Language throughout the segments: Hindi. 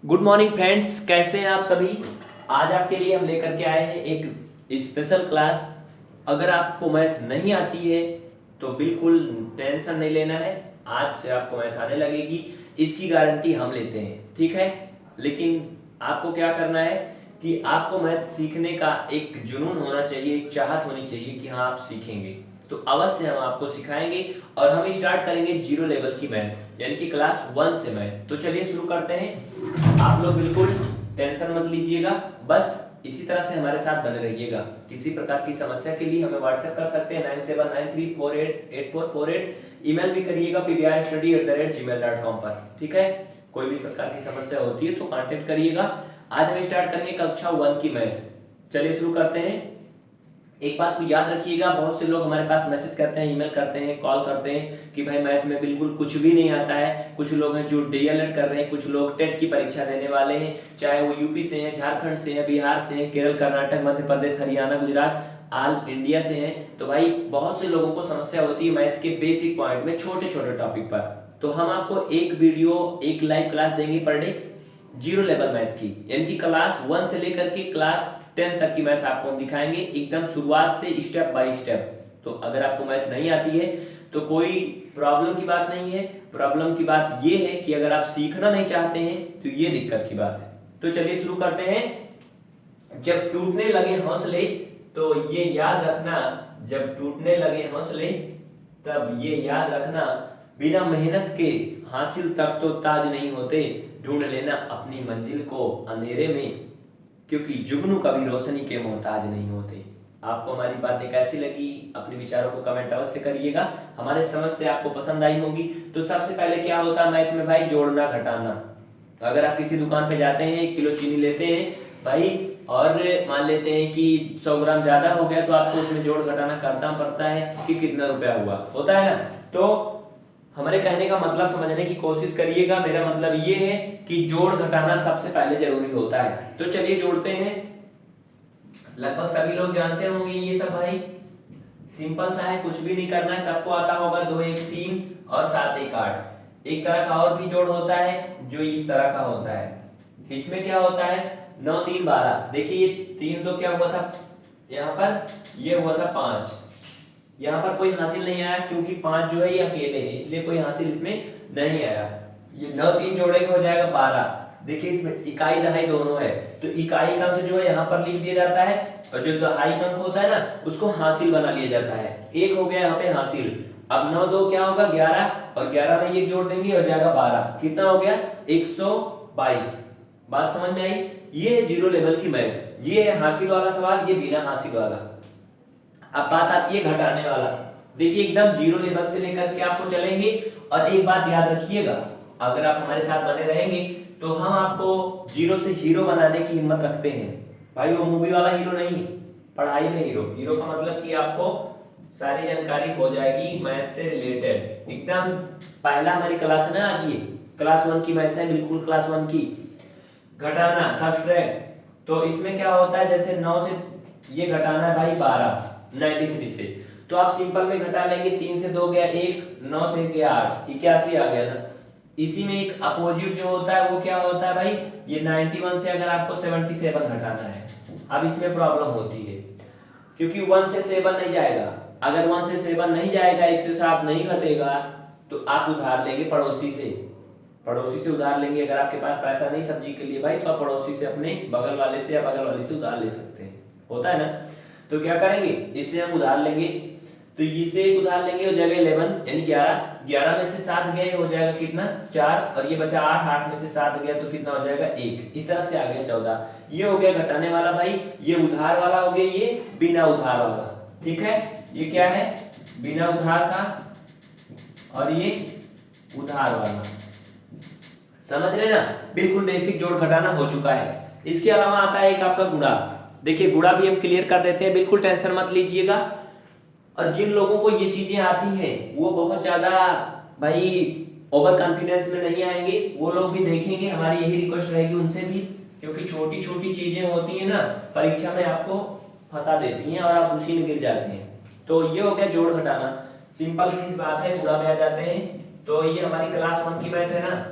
गुड मॉर्निंग फ्रेंड्स, कैसे हैं आप सभी। आज आपके लिए हम लेकर के आए हैं एक स्पेशल क्लास। अगर आपको मैथ नहीं आती है तो बिल्कुल टेंशन नहीं लेना है। आज से आपको मैथ आने लगेगी, इसकी गारंटी हम लेते हैं, ठीक है। लेकिन आपको क्या करना है कि आपको मैथ सीखने का एक जुनून होना चाहिए, एक चाहत होनी चाहिए कि हाँ आप सीखेंगे। तो अवश्य हम आपको सिखाएंगे और हम स्टार्ट करेंगे जीरो लेवल की मैथ, यानी कि क्लास 1 से मैथ। तो चलिए शुरू करते हैं। आप लोग बिल्कुल टेंशन मत लीजिएगा, बस इसी तरह से हमारे साथ बने रहिएगा। किसी प्रकार की समस्या के लिए हमें व्हाट्सएप कर सकते हैं 9793488448। ईमेल भी करिएगा pbrstudy@gmail.com पर, ठीक है। कोई भी प्रकार की समस्या होती है तो कांटेक्ट करिएगा। आज हम स्टार्ट करेंगे कक्षा 1 की मैथ। चलिए शुरू करते हैं। एक बात को याद रखिएगा, बहुत से लोग हमारे पास मैसेज करते हैं, ईमेल करते हैं, कॉल करते हैं कि भाई मैथ में बिल्कुल कुछ भी नहीं आता है। कुछ लोग हैं जो डीएलएड कर रहे हैं, कुछ लोग टेट की परीक्षा देने वाले हैं, चाहे वो यूपी से हैं, झारखंड से हैं, बिहार से हैं, केरल, कर्नाटक, मध्य प्रदेश, हरियाणा, गुजरात, ऑल इंडिया से हैं। तो भाई बहुत से लोगों को समस्या होती है मैथ के बेसिक पॉइंट में, छोटे छोटे टॉपिक पर। तो हम आपको एक वीडियो, एक लाइव क्लास देंगे per day zero level math की, यानी कि क्लास 1 से लेकर के क्लास 10 तक की मैथ आपको हम दिखाएंगे एकदम शुरुआत से स्टेप बाय स्टेप। तो अगर आपको मैथ नहीं आती है तो कोई प्रॉब्लम की बात नहीं है। प्रॉब्लम की बात ये है कि अगर आप सीखना नहीं चाहते हैं तो ये दिक्कत की बात है। तो चलिए शुरू करते हैं। जब टूटने लगे हौसले तो ये याद रखना, जब टूटने लगे हौसले तब ये याद रखना, बिना मेहनत के हासिल तक तो ताज नहीं होते। ढूंढ लेना अपनी मंजिल को अंधेरे में, क्योंकि जुगनू कभी रोशनी के मोहताज नहीं होते। आपको हमारी बातें कैसी लगी, अपने विचारों को कमेंट अवश्य करिएगा। हमारे समझ से आपको पसंद आई होगी। तो सबसे पहले क्या होता है मैथ में भाई, जोड़ना घटाना। अगर आप किसी दुकान पे जाते हैं, 1 किलो चीनी लेते हैं भाई, और मान लेते हैं कि 100 ग्राम ज्यादा हो गया, तो आपको उसमें जोड़ घटाना करना पड़ता है कि कितना रुपया हुआ, होता है ना। तो हमारे कहने का मतलब समझने की कोशिश करिएगा। मेरा मतलब ये है कि जोड़ घटाना सबसे पहले जरूरी होता है। तो चलिए जोड़ते हैं। लगभग सभी लोग जानते होंगे ये सब भाई, सिंपल सा है, कुछ भी नहीं करना है, सबको आता होगा। 2 1 3 और 7 1 8। एक तरह का और भी जोड़ होता है जो इस तरह का होता है। इसमें क्या होता है, 9 3 12। देखिए ये 3 तो क्या हुआ था यहाँ पर, ये हुआ था 5। यहाँ पर कोई हासिल नहीं आया क्योंकि 5 जो है ये अकेले है, इसलिए कोई हासिल इसमें नहीं आया। ये 9 3 जोड़ेंगे हो जाएगा 12। देखिए इसमें इकाई दहाई दोनों है, तो इकाई का अंक जो है यहाँ पर लिख दिया जाता है, और जो दहाई का अंक होता है ना उसको हासिल बना लिया जाता है। एक हो गया यहाँ पे हासिल। अब 9 2 क्या होगा 11, और 11 में ये जोड़ देंगे हो जाएगा 12। कितना हो गया 122। बात समझ में आई। ये है जीरो लेवल की मैथ, ये है हासिल वाला सवाल, ये बिना हासिल वाला। अब बात आती है घटाने वाला। देखिए एकदम जीरो लेवल से लेकर के आपको चलेंगे। और एक बात याद रखिएगा, अगर आप हमारे साथ बने रहेंगे तो हम आपको जीरो से हीरो बनाने की हिम्मत रखते हैं। भाई वो मूवी वाला हीरो नहीं, पढ़ाई में हीरो। हीरो का मतलब कि आपको सारी जानकारी हो जाएगी मैथ से रिलेटेड एकदम। पहला हमारी क्लास है ना आज, ये क्लास 1 की मैथ है, बिल्कुल क्लास 1 की। घटाना सब्ट्रैक्ट, तो इसमें क्या होता है, जैसे 9 से ये घटाना है भाई 12 93 से, तो आप सिंपल में घटा लेंगे। 3 से 2 गया 1, 9 से गया 8, 81 आ गया ना। इसी में एक अपोजिट जो होता है वो क्या होता है भाई, ये 91 से अगर आपको 77 घटाना है। अब इसमें प्रॉब्लम होती है क्योंकि 1 से 7 नहीं जाएगा। अगर 1 से 7 नहीं जाएगा, 1 से 7 नहीं घटेगा, तो आप उधार लेंगे पड़ोसी से। पड़ोसी से उधार लेंगे। अगर आपके पास पैसा नहीं सब्जी के लिए भाई, तो आप पड़ोसी से, अपने बगल वाले से या बगल वाले से उधार ले सकते हैं, होता है ना। तो क्या करेंगे, इससे हम उधार लेंगे, तो इससे एक उधार लेंगे हो जाएगा 11 यानी 11। 11 में से 7 गया हो जाएगा कितना 4, और ये बचा 8। 8 में से 7 गया तो कितना हो जाएगा 1। इस तरह से आ गया 14। ये हो गया घटाने वाला भाई, ये उधार वाला हो गया, ये बिना उधार वाला, ठीक है। ये क्या है, बिना उधार का, और ये उधार वाला। समझ रहे ना, बिल्कुल बेसिक जोड़ घटाना हो चुका है। इसके अलावा आता है एक आपका गुणा। देखिए गुणा भी हम क्लियर कर देते हैं, बिल्कुल टेंशन मत लीजिएगा। और जिन लोगों को ये चीजें आती हैं वो बहुत ज्यादा भाई ओवर कॉन्फिडेंस में नहीं आएंगे, वो लोग भी देखेंगे। हमारी यही रिक्वेस्ट रहेगी उनसे भी, क्योंकि छोटी छोटी चीजें होती है ना परीक्षा में आपको फंसा देती हैं और आप उसी में गिर जाते हैं। तो ये हो गया जोड़ घटाना, सिंपल सी बात है। गुणा में आ जाते हैं। तो ये हमारी क्लास 1 की मैथ है ना,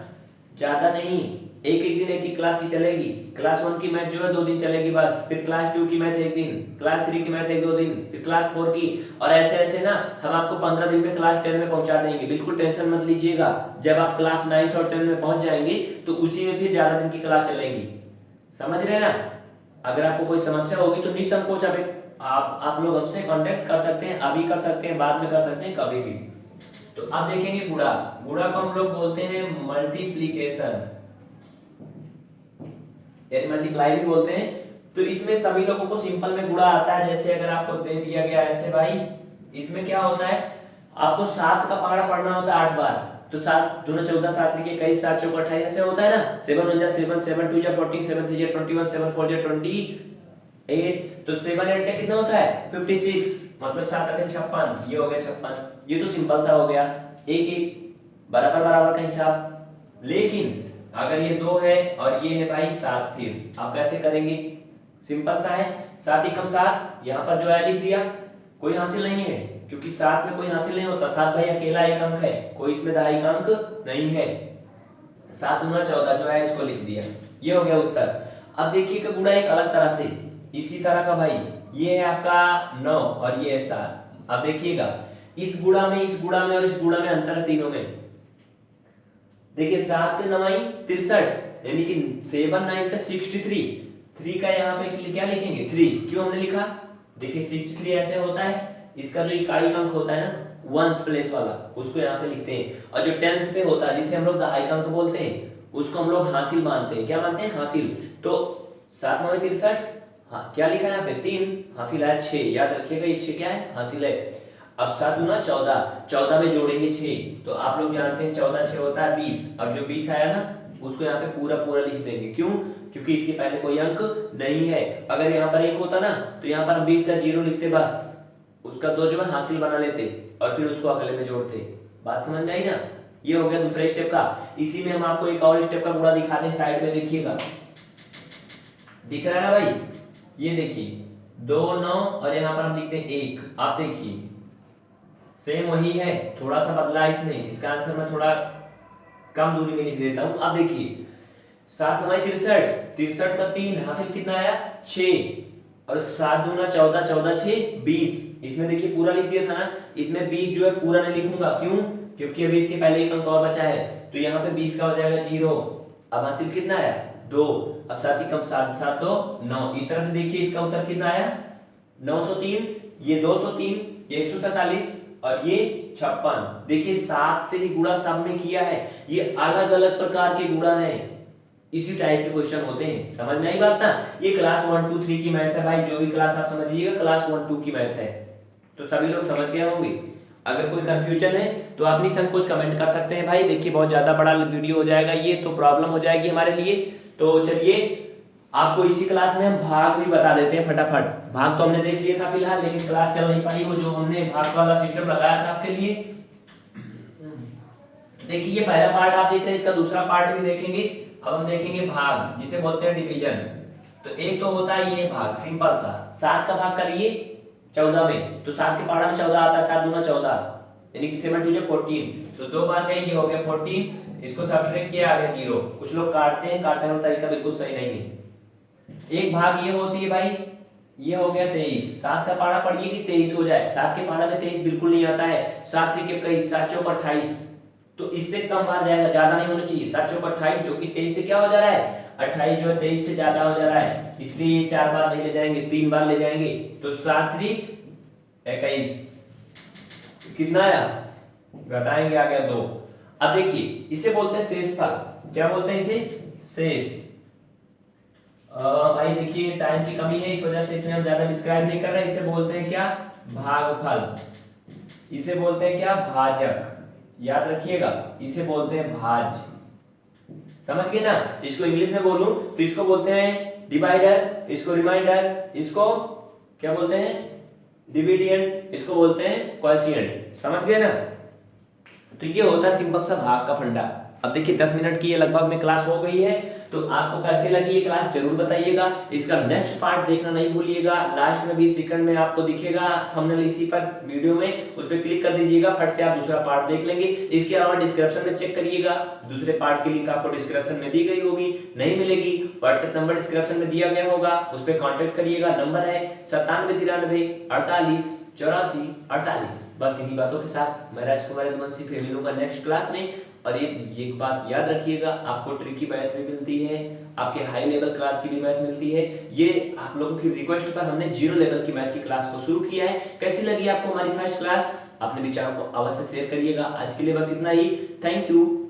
ज्यादा नहीं, एक एक दिन एक ही क्लास की चलेगी। क्लास 1 की मैथ जो है 2 दिन चलेगी बस, फिर क्लास 2 की मैथ 1 दिन, क्लास 3 की मैथ 1-2 दिन, फिर क्लास 4 की, और ऐसे ऐसे ना हम आपको 15 दिन में क्लास 10 में पहुंचा देंगे। बिल्कुल टेंशन मत लीजिएगा। जब आप क्लास 9 और 10 में पहुंच जाएंगे तो उसी में फिर ज्यादा दिन की क्लास चलेंगी। समझ रहे हैं ना। अगर आपको कोई समस्या होगी तो निसंकोच आप लोग हमसे कांटेक्ट कर सकते हैं, अभी कर सकते हैं, बाद में कर सकते हैं, कभी भी। तो अब देखेंगे गुणा। गुणा को हम लोग बोलते हैं मल्टीप्लीकेशन, यानी मल्टीप्लाई भी बोलते हैं। तो इसमें सभी लोगों को सिंपल में गुणा आता है। जैसे अगर आपको दे दिया गया ऐसे भाई, इसमें क्या होता है, आपको 7 का पहाड़ा पढ़ना होता है 8 बार। तो 7 दूना 14, 7 के 21, 7 चौका 28, ऐसे होता है ना। 7 1 जा 7, 7 2 जा 14, 7 3 जा 21, 7 4 जा 28। तो 7 8 का कितना होता है 56, मतलब 7 8 56, ये हो गया 56। ये तो सिंपल सा हो गया, एक एक बराबर बराबर का हिसाब। लेकिन अगर ये 2 है और ये है भाई 7, फिर आप कैसे करेंगे, सिंपल सा है। 7 एकम 7, यहाँ पर जो है लिख दिया, कोई हासिल नहीं है क्योंकि 7 में कोई हासिल नहीं होता। 7 भाई अकेला एक अंक है, कोई इसमें दहाई का अंक नहीं है। 7 दूना 14 जो है इसको लिख दिया, ये हो गया उत्तर। अब देखिए कि गुणा एक अलग तरह से, इसी तरह का भाई, ये है आपका 9 और ये है 7। अब देखिएगा इस गुणा में, इस गुणा में और इस गुणा में अंतर है तीनों में। देखिए 7 9 63, यानी कि 7 9 63। 3 का यहाँ पे क्या लिखेंगे 3, क्यों हमने लिखा, देखिए 63 ऐसे होता है, इसका जो इकाई अंक होता है ना वंस प्लेस वाला, उसको यहाँ पे लिखते हैं। और जो टेंस पे होता है जिसे हम लोग दहाई अंक बोलते हैं, उसको हम लोग हासिल मानते हैं। क्या मानते हैं, हासिल। तो 7 9 63, हाँ क्या लिखा है यहाँ पे 3, हासिल है 6, याद रखिएगा ये 6 क्या है, हासिल है। अब 7 दूना 14, 14 में जोड़ेंगे 6, तो आप लोग जानते हैं 14 6 होता है 20। अब जो 20 आया ना उसको यहाँ पे पूरा पूरा लिख देंगे, क्यों, क्योंकि इसके पहले कोई अंक नहीं है। अगर यहाँ पर 1 होता ना तो यहाँ पर हम 20 का 0 लिखते, बस उसका 2 जो है हासिल बना लेते और फिर उसको अगले में जोड़ते। बात समझ में आई ना। ये हो गया दूसरे स्टेप का। इसी में हम आपको एक और स्टेप का गुणा दिखाते हैं, साइड में देखिएगा, दिख रहा है ना भाई, ये देखिए 2 9 और यहाँ पर हम लिखते हैं 1। आप देखिए सेम वही है, थोड़ा सा बदला इसमें, इसका आंसर मैं थोड़ा कम दूरी में लिख देता हूं। अब देखिए 7 9 63, 63 का 3, हासिल कितना आया 6, और 7 दूना 14, 14 6 20। इसमें देखिए पूरा लिख दिया था ना, इसमें 20 जो है पूरा नहीं लिखूंगा, क्यों, क्योंकि अभी इसके पहले एक अंक और बचा है, तो यहाँ पे 20 का हो जाएगा 0। अब हासिल कितना आया 2। अब 7 ही कम 7 7 2 9। इस तरह से देखिए इसका उत्तर कितना आया 903, ये 203, ये 147 और ये 56। देखिए 7 से ही गुणा सब में किया है, ये अलग अलग प्रकार के गुणा हैं, इसी टाइप के क्वेश्चन होते हैं। समझ में आई बात ना। ये क्लास 1 2 3 की मैथ है भाई, जो भी क्लास आप समझिएगा क्लास 1 2 की मैथ है, तो सभी लोग समझ गए होंगे। अगर कोई कंफ्यूजन है तो आप निसंकोच कमेंट कर सकते हैं भाई। देखिए बहुत ज्यादा बड़ा वीडियो हो जाएगा ये, तो प्रॉब्लम हो जाएगी हमारे लिए। तो चलिए आपको इसी क्लास में हम भाग भी बता देते हैं फटाफट। भाग तो हमने देख लिया था फिलहाल, लेकिन क्लास चल नहीं पाई वो जो हमने भाग वाला सिस्टम लगाया था आपके लिए। देखिए ये पहला पार्ट आप देख रहे हैं, इसका दूसरा पार्ट भी देखेंगे। अब हम देखेंगे भाग, जिसे बोलते हैं डिवीजन। तो एक तो होता है ये भाग सिंपल सा, 7 का भाग करिए 14 में, तो 7 के पहाड़ा में 14 आता है, 7 दूना 14, यानी कि 7 2 14, तो 2 बार गए, ये हो गया 14, इसको सब्ट्रैक्ट किया आ गया 0। कुछ लोग काटते हैं, काटने का तरीका बिल्कुल सही नहीं है। एक भाग ये होती है भाई, ये हो गया 23, 7 का पहाड़ा पढ़िए कि 23 हो जाए, 7 के पहाड़ा में 23 बिल्कुल नहीं आता है। 7 3 के 21, 7 चौक 28, तो इससे कम बार जाएगा, ज्यादा नहीं होना चाहिए। 7 चौक 28 जो कि 23 से क्या हो जा रहा है 28 जो है 23 से ज्यादा हो जा रहा है, इसलिए ये 4 बार नहीं ले जाएंगे, 3 बार ले जाएंगे। तो 7 3 21, कितना आया, घटाएंगे आ गया 2। अब देखिए इसे बोलते हैं शेषफल। क्या बोलते हैं इसे, शेष। भाई देखिए टाइम की कमी है, इस वजह से इसमें हम ज्यादा डिस्क्राइब नहीं कर रहे हैं। इसे बोलते हैं क्या, भागफल। इसे बोलते हैं क्या, भाजक। याद रखिएगा इसे बोलते हैं भाज। समझ गए ना। इसको इंग्लिश में बोलूं तो इसको बोलते हैं डिवाइडर, इसको रिमाइंडर, इसको क्या बोलते हैं, डिविडेंड, इसको बोलते हैं क्वोशिएंट। समझ गए ना। तो ये होता है सिंपल सा भाग का फंडा। अब देखिए 10 मिनट की ये लगभग में क्लास हो गई है, तो आपको कैसे लगी ये क्लास जरूर बताइएगा। इसका नेक्स्ट पार्ट देखना नहीं भूलिएगा, लास्ट में 20 सेकंड में आपको दिखेगा थंबनेल इसी पर वीडियो में, उस पर क्लिक कर दीजिएगा, फट से आप दूसरा पार्ट देख लेंगे। इसके अलावा डिस्क्रिप्शन में चेक करिएगा, दूसरे पार्ट की लिंक आपको डिस्क्रिप्शन में दी गई होगी, नहीं मिलेगी व्हाट्सएप नंबर डिस्क्रिप्शन में दिया गया होगा, उस पर कॉन्टेक्ट करिएगा। नंबर है 9793 48 84 48। बस इन्हीं बातों के साथ मैं राजकुमार यदुवंशी फिर मिलूंगा नेक्स्ट क्लास में। और ये एक बात याद रखिएगा, आपको ट्रिकी मैथ भी मिलती है, आपके हाई लेवल क्लास की भी मैथ मिलती है। ये आप लोगों की रिक्वेस्ट पर हमने 0 लेवल की मैथ की क्लास को शुरू किया है। कैसी लगी आपको हमारी फर्स्ट क्लास? अपने विचारों को अवश्य शेयर करिएगा। आज के लिए बस इतना ही। Thank you.